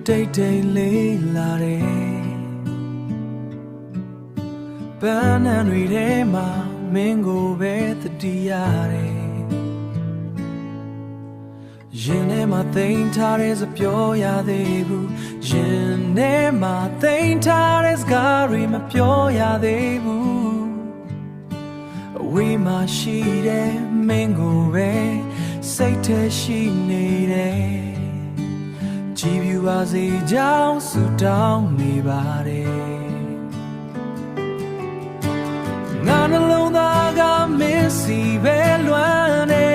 တိတ်တိတ်လေးလာတယ်ပန်းနှံတွေထဲမှာမင်းကိုပဲသတိရတယ်ရင်ထဲမှာသိမ်းထားတဲ့စပြောရသေးဘူးရင်ထဲမှာသိမ်းထားတဲ့စကားတွေမပြောရသေးဘူးအဝေးမှာရှိတဲ့မင်းကိုပဲစိတ်ထဲရှိနေတယ်ကြည်ပြူပါစေကြောင်းဆုတောင်းနေပါတယ်ငါနှလုံးသားကမင်းစီပဲလွမ်းနေ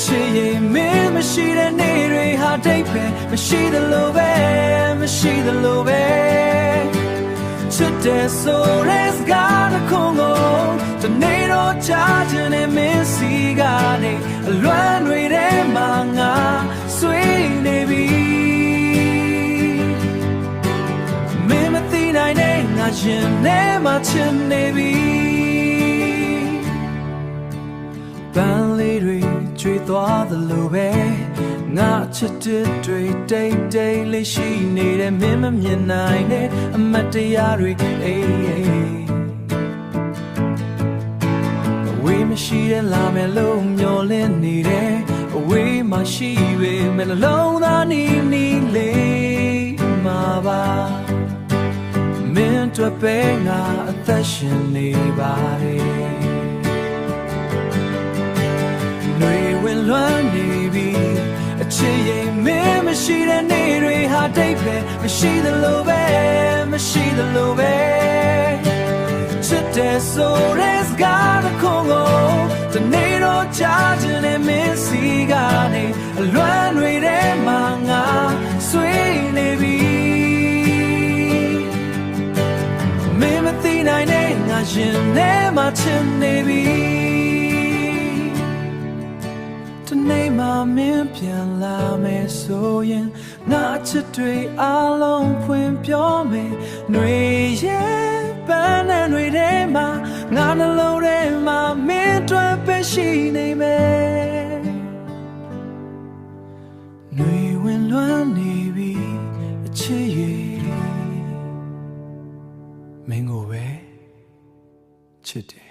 ချစ်ရင်မင်းမရှိတဲ့နေ့တွေဟာတိတ်ပဲမရှိသလိုပဲမရှိသလိုပဲချစ်တဲ့ဆိုတဲ့စကားတစ်ခုကိုတနေ့တော့ကြားချင်တဲ့မင်းစီကနေအလွမ်းတွေထဲမှာငါဆွေးနေပြီမင်းမသိနိုင်တဲ့ငါရင်ထဲမှာချစ်နေပြီပန်းလေးတွေကျွေးသွားသလိုပဲငါချစ်တဲ့တွေတိတ်တိတ်လေးရှိနေတဲ့မင်းမမြင်နိုင်တဲ့အမတ်တရားတွေအေးအဝေးမရှိတဲ့လာမယ်လို့မျောလင်းနေတယ်အဝေးမှာရှိပေမဲ့နှလုံးသားနီးနီးလေးမှာပါမင်းတို့ပဲငါအသက်ရှင်နေပါတယ်လွမ်းနေပြီအချစ်ရင်မင်းမရှိတဲ့နေ့တွေဟာတိတ်ပဲမရှိသလိုပဲမရှိသလိုပဲချစ်တဲ့ဆိုတဲ့စကားတစ်ခုကိုတနေ့တော့ကြားချင်တဲ့မင်းစီကနေအလွမ်းတွေထဲမှာငါဆွေးနေပြီမင်းမသိနိုင်တဲ့ငါရင်ထဲမှာချစ်နေပြီတနေ့မှမင်းပြန်လာမယ်ဆိုရင်ငါချစ်တွေအလုံးဖွင့်ပြောမယ်ຫນွေရဲ့ပန်းနဲ့တွေထဲမှာငါနှလုံးထဲမှာမင်းတွေ့ပဲရှိနေမယ်ຫນွေဝင်လွမ်းနေပြီအချစ်ရဲ့မင်းကိုပဲချစ်တယ်